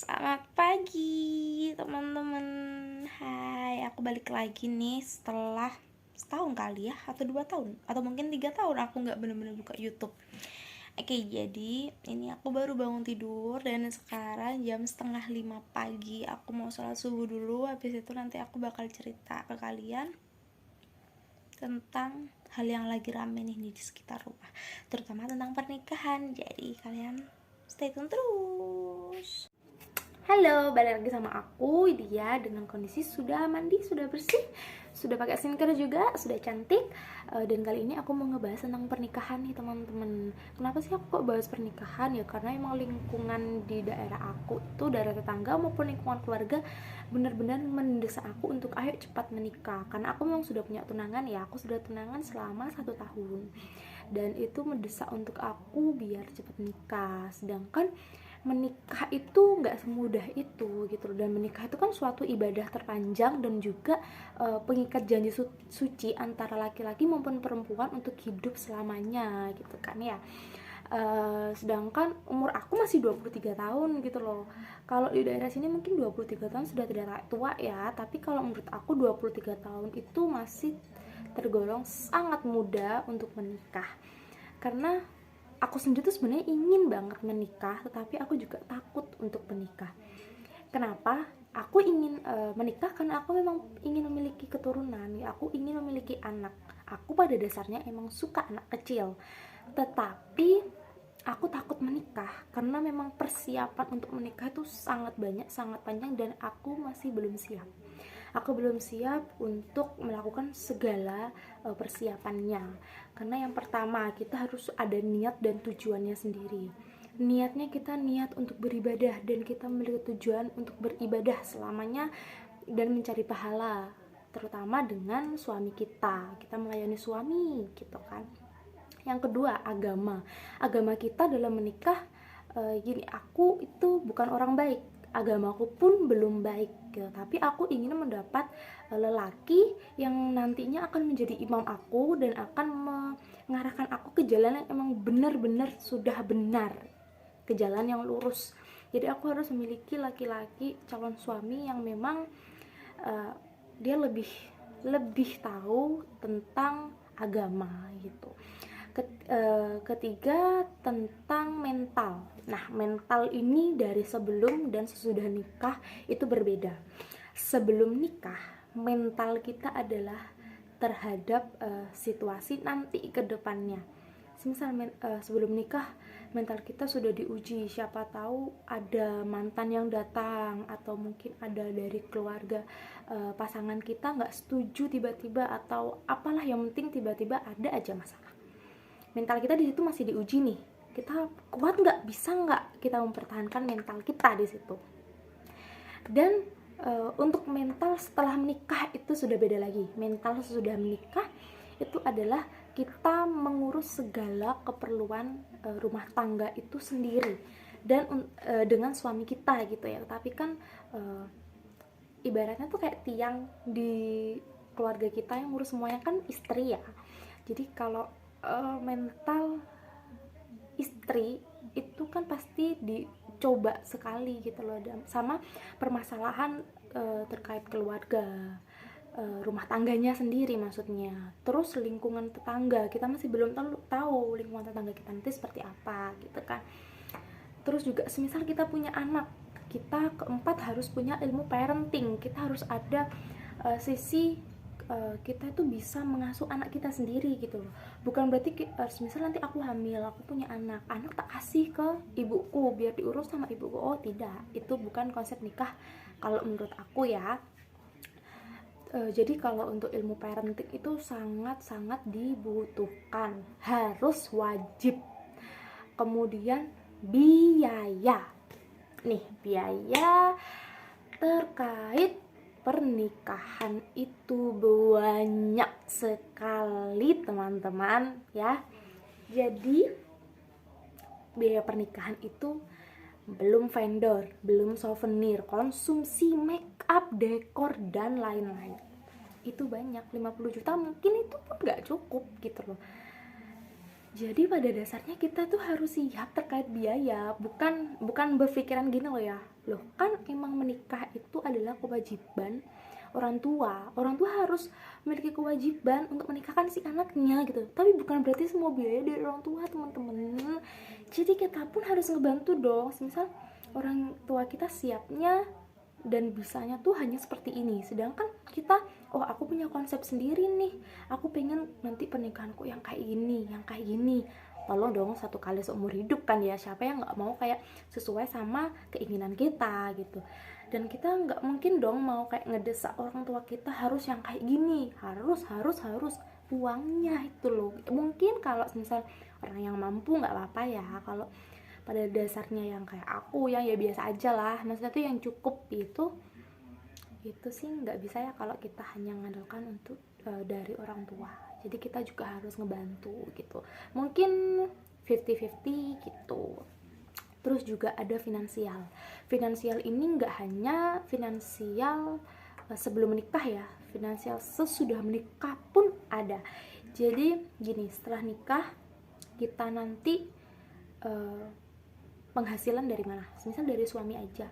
Selamat pagi teman-teman. Hai, aku balik lagi nih setelah setahun kali ya, atau 2 tahun, atau mungkin 3 tahun aku nggak bener-bener buka YouTube. Oke, jadi ini aku baru bangun tidur dan sekarang jam setengah 5 pagi. Aku mau sholat subuh dulu, habis itu nanti aku bakal cerita ke kalian tentang hal yang lagi rame nih di sekitar rumah, terutama tentang pernikahan. Jadi kalian stay tune terus. Halo, balik lagi sama aku, dia dengan kondisi sudah mandi, sudah bersih, sudah pakai skincare juga, sudah cantik. Dan kali ini aku mau ngebahas tentang pernikahan nih teman-teman. Kenapa sih aku kok bahas pernikahan? Ya karena emang lingkungan di daerah aku itu, daerah tetangga maupun lingkungan keluarga benar-benar mendesak aku untuk ayo cepat menikah. Karena aku memang sudah punya tunangan ya, aku sudah tunangan selama 1 tahun. Dan itu mendesak untuk aku biar cepat menikah. Sedangkan menikah itu nggak semudah itu gitu loh, dan menikah itu kan suatu ibadah terpanjang dan juga pengikat janji suci antara laki-laki maupun perempuan untuk hidup selamanya gitu kan ya. Sedangkan umur aku masih 23 tahun gitu loh. Kalau di daerah sini mungkin 23 tahun sudah tidak tua ya, tapi kalau menurut aku 23 tahun itu masih tergolong sangat muda untuk menikah. Karena aku sendiri tuh sebenarnya ingin banget menikah, tetapi aku juga takut untuk menikah. Kenapa? Aku ingin menikah karena aku memang ingin memiliki keturunan, ya aku ingin memiliki anak. Aku pada dasarnya emang suka anak kecil, tetapi aku takut menikah karena memang persiapan untuk menikah itu sangat banyak, sangat panjang, dan aku masih belum siap. Aku belum siap untuk melakukan segala persiapannya. Karena yang pertama, kita harus ada niat dan tujuannya sendiri. Niatnya kita niat untuk beribadah, dan kita memiliki tujuan untuk beribadah selamanya dan mencari pahala, terutama dengan suami kita. Kita melayani suami gitu kan. Yang kedua, agama. Agama kita dalam menikah, gini, aku itu bukan orang baik, agamaku pun belum baik gitu. Tapi aku ingin mendapat lelaki yang nantinya akan menjadi imam aku dan akan mengarahkan aku ke jalan yang emang benar-benar sudah benar, ke jalan yang lurus. Jadi aku harus memiliki laki-laki calon suami yang memang uh, dia lebih tahu tentang agama gitu. Ketiga, tentang mental. Nah, mental ini dari sebelum dan sesudah nikah itu berbeda. Sebelum nikah, mental kita adalah terhadap situasi nanti ke depannya. Misal sebelum nikah mental kita sudah diuji, siapa tahu ada mantan yang datang, atau mungkin ada dari keluarga pasangan kita nggak setuju tiba-tiba, atau apalah, yang penting tiba-tiba ada aja masalah. Mental kita di situ masih diuji nih, kita kuat nggak, bisa nggak kita mempertahankan mental kita di situ. Dan untuk mental setelah menikah itu sudah beda lagi. Mental sesudah menikah itu adalah kita mengurus segala keperluan rumah tangga itu sendiri, dan dengan suami kita gitu ya. Tapi kan ibaratnya tuh kayak tiang di keluarga kita yang ngurus semuanya kan istri ya. Jadi kalau mental istri itu kan pasti dicoba sekali gitu loh, sama permasalahan terkait keluarga, rumah tangganya sendiri maksudnya. Terus lingkungan tetangga, kita masih belum tahu lingkungan tetangga kita nanti seperti apa gitu kan. Terus juga semisal kita punya anak, kita keempat harus punya ilmu parenting, kita harus ada sisi kita itu bisa mengasuh anak kita sendiri gitu loh. Bukan berarti misal nanti aku hamil, aku punya anak tak kasih ke ibuku biar diurus sama ibuku. Oh tidak, itu bukan konsep nikah kalau menurut aku ya. Jadi kalau untuk ilmu parenting itu sangat-sangat dibutuhkan, harus wajib. Kemudian biaya, nih biaya terkait pernikahan itu banyak sekali teman-teman ya. Jadi biaya pernikahan itu belum vendor, belum souvenir, konsumsi make up, dekor, dan lain-lain. Itu banyak, 50 juta mungkin itu pun gak cukup gitu loh. Jadi pada dasarnya kita tuh harus siap terkait biaya, bukan berpikiran gini loh ya. Loh, kan emang menikah itu adalah kewajiban orang tua. Orang tua harus memiliki kewajiban untuk menikahkan si anaknya gitu. Tapi bukan berarti semua biaya dari orang tua, teman-teman. Jadi kita pun harus ngebantu dong. Misal orang tua kita siapnya dan bisanya tuh hanya seperti ini, sedangkan kita, oh aku punya konsep sendiri nih, aku pengen nanti pernikahanku yang kayak gini, yang kayak gini. Tolong dong, satu kali seumur hidup kan ya, siapa yang nggak mau kayak sesuai sama keinginan kita gitu. Dan kita nggak mungkin dong mau kayak ngedesak orang tua kita harus yang kayak gini, harus uangnya itu loh. Mungkin kalau misal orang yang mampu nggak apa-apa ya, kalau pada dasarnya yang kayak aku yang ya biasa aja lah, maksudnya tuh yang cukup itu sih nggak bisa ya kalau kita hanya mengandalkan untuk dari orang tua. Jadi kita juga harus ngebantu gitu, mungkin 50-50 gitu. Terus juga ada finansial. Finansial ini nggak hanya finansial sebelum menikah ya, finansial sesudah menikah pun ada. Jadi gini, setelah nikah kita nanti penghasilan dari mana? Misal dari suami aja,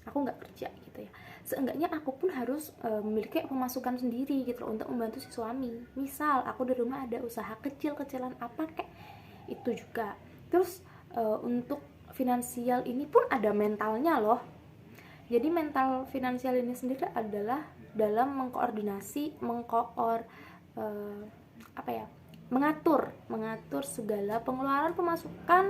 aku nggak kerja gitu ya, seenggaknya aku pun harus memiliki pemasukan sendiri gitu loh, untuk membantu si suami. Misal aku di rumah ada usaha kecil-kecilan apa kayak itu juga. Terus untuk finansial ini pun ada mentalnya loh. Jadi mental finansial ini sendiri adalah dalam mengatur segala pengeluaran, pemasukan,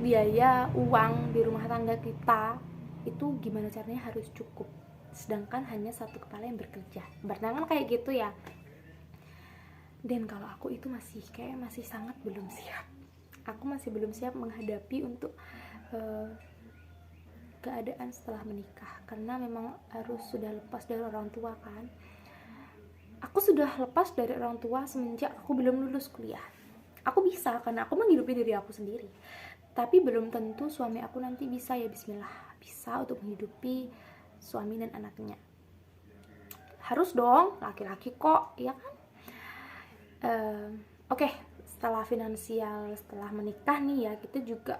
biaya uang di rumah tangga kita itu gimana caranya harus cukup, sedangkan hanya satu kepala yang bekerja, bertangan kayak gitu ya. Dan kalau aku itu masih sangat belum siap. Aku masih belum siap menghadapi untuk keadaan setelah menikah, karena memang harus sudah lepas dari orang tua kan. Aku sudah lepas dari orang tua semenjak aku belum lulus kuliah. Aku bisa karena aku menghidupi diri aku sendiri, tapi belum tentu suami aku nanti bisa, ya bismillah, bisa untuk menghidupi suami dan anaknya. Harus dong, laki-laki kok, ya kan. Oke, setelah finansial, setelah menikah nih ya, kita juga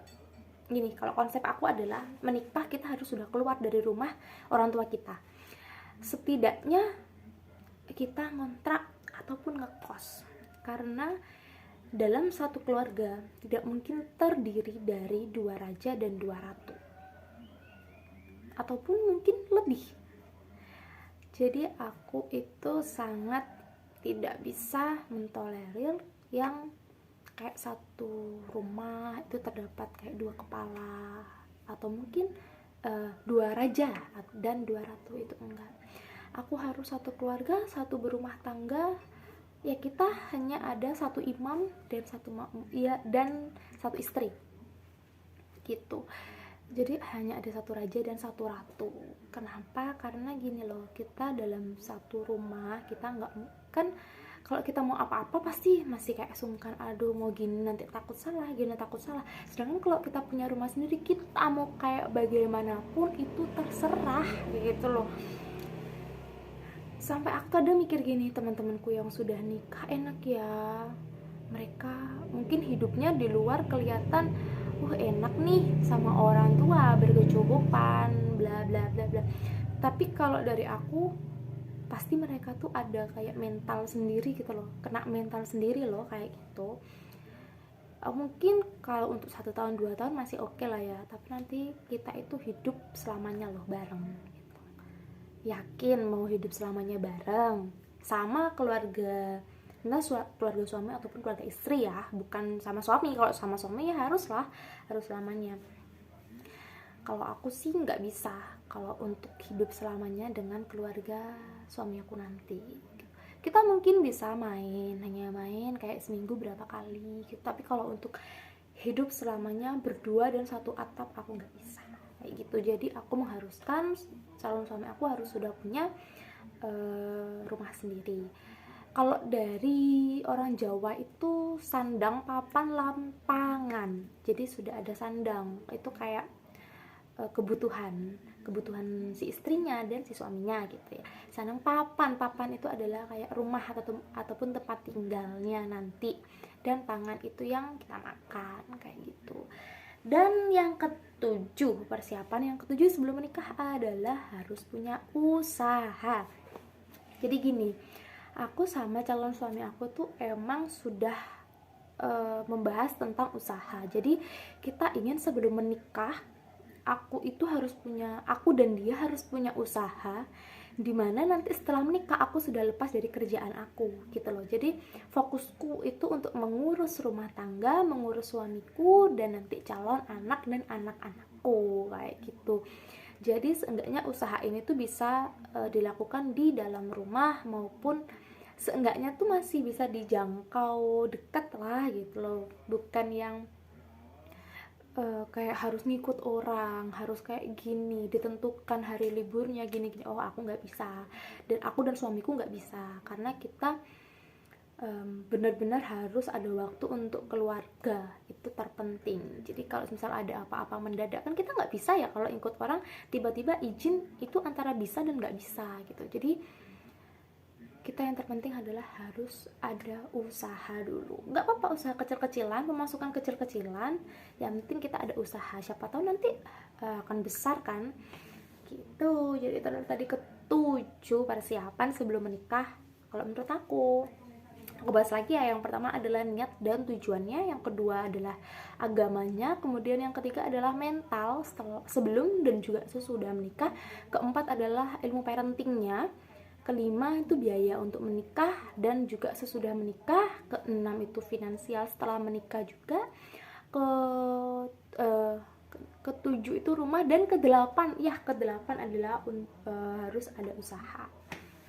gini, kalau konsep aku adalah menikah kita harus sudah keluar dari rumah orang tua kita, setidaknya kita ngontrak ataupun ngekos, karena dalam satu keluarga tidak mungkin terdiri dari 2 raja dan 2 ratu, ataupun mungkin lebih. Jadi aku itu sangat tidak bisa mentolerir yang kayak satu rumah itu terdapat kayak 2 kepala, atau mungkin 2 raja dan 2 ratu, itu enggak. Aku harus satu keluarga, satu berumah tangga, ya kita hanya ada satu imam dan satu makmum, ya, dan satu istri gitu. Jadi hanya ada satu raja dan satu ratu. Kenapa? Karena gini loh, kita dalam satu rumah, kita nggak kan, kalau kita mau apa-apa pasti masih kayak sungkan, aduh mau gini nanti takut salah, gini takut salah. Sedangkan kalau kita punya rumah sendiri, kita mau kayak bagaimanapun itu terserah gitu loh. Sampai aku kadang mikir gini, teman-temanku yang sudah nikah enak ya, mereka mungkin hidupnya di luar kelihatan enak nih sama orang tua, berkecukupan, bla bla bla bla. Tapi kalau dari aku, pasti mereka tuh ada kayak mental sendiri gitu loh, kena mental sendiri loh kayak gitu. Mungkin kalau untuk 1 tahun 2 tahun masih oke lah ya, tapi nanti kita itu hidup selamanya loh bareng. Yakin mau hidup selamanya bareng sama keluarga, entah keluarga suami ataupun keluarga istri ya, bukan sama suami. Kalau sama suami ya harus selamanya. Kalau aku sih nggak bisa kalau untuk hidup selamanya dengan keluarga suami aku nanti. Kita mungkin bisa hanya main kayak seminggu berapa kali gitu, tapi kalau untuk hidup selamanya berdua dan satu atap, aku nggak bisa kayak gitu. Jadi aku mengharuskan calon suami aku harus sudah punya rumah sendiri. Kalau dari orang Jawa itu sandang, papan, lampangan. Jadi sudah ada sandang, itu kayak kebutuhan si istrinya dan si suaminya gitu ya. Sedangkan papan itu adalah kayak rumah ataupun tempat tinggalnya nanti, dan pangan itu yang kita makan kayak gitu. Dan yang ketujuh, persiapan yang ketujuh sebelum menikah adalah harus punya usaha. Jadi gini, aku sama calon suami aku tuh emang sudah membahas tentang usaha. Jadi kita ingin sebelum menikah aku dan dia harus punya usaha, dimana nanti setelah menikah aku sudah lepas dari kerjaan aku gitu loh. Jadi fokusku itu untuk mengurus rumah tangga, mengurus suamiku, dan nanti calon anak dan anak-anakku kayak gitu. Jadi seenggaknya usaha ini tuh bisa dilakukan di dalam rumah, maupun seenggaknya tuh masih bisa dijangkau dekat lah gitu loh. Bukan yang kayak harus ngikut orang, harus kayak gini, ditentukan hari liburnya gini-gini. Oh, aku nggak bisa, dan aku dan suamiku nggak bisa, karena kita benar-benar harus ada waktu untuk keluarga, itu terpenting. Jadi kalau misal ada apa-apa mendadak kan kita nggak bisa ya kalau ikut orang tiba-tiba izin, itu antara bisa dan nggak bisa gitu. Jadi kita yang terpenting adalah harus ada usaha dulu. Nggak apa-apa usaha kecil-kecilan, pemasukan kecil-kecilan, yang penting kita ada usaha, siapa tahu nanti akan besar kan gitu. Jadi itu tadi ketujuh persiapan sebelum menikah kalau menurut aku bahas lagi ya. Yang pertama adalah niat dan tujuannya, yang kedua adalah agamanya, kemudian yang ketiga adalah mental sebelum dan juga sesudah menikah, keempat adalah ilmu parentingnya, kelima itu biaya untuk menikah dan juga sesudah menikah, keenam itu finansial setelah menikah juga, ketujuh itu rumah, dan kedelapan adalah harus ada usaha.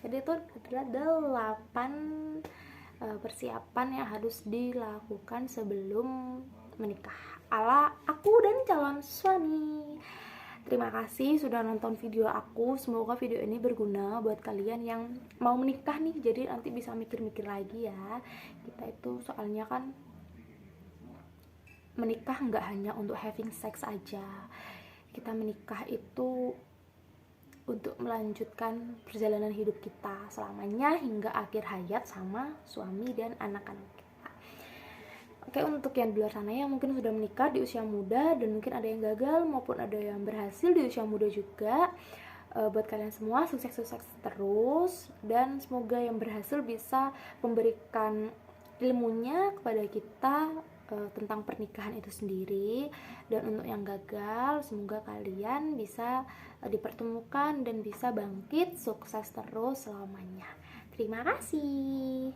Jadi itu adalah 8 persiapan yang harus dilakukan sebelum menikah ala aku dan calon suami. Terima kasih sudah nonton video aku. Semoga video ini berguna buat kalian yang mau menikah nih. Jadi nanti bisa mikir-mikir lagi ya. Kita itu soalnya kan menikah nggak hanya untuk having sex aja. Kita menikah itu untuk melanjutkan perjalanan hidup kita selamanya hingga akhir hayat sama suami dan anak-anak kita. Oke, untuk yang di luar sana yang mungkin sudah menikah di usia muda dan mungkin ada yang gagal maupun ada yang berhasil di usia muda juga, buat kalian semua sukses-sukses terus, dan semoga yang berhasil bisa memberikan ilmunya kepada kita tentang pernikahan itu sendiri. Dan untuk yang gagal, semoga kalian bisa dipertemukan dan bisa bangkit sukses terus selamanya. Terima kasih.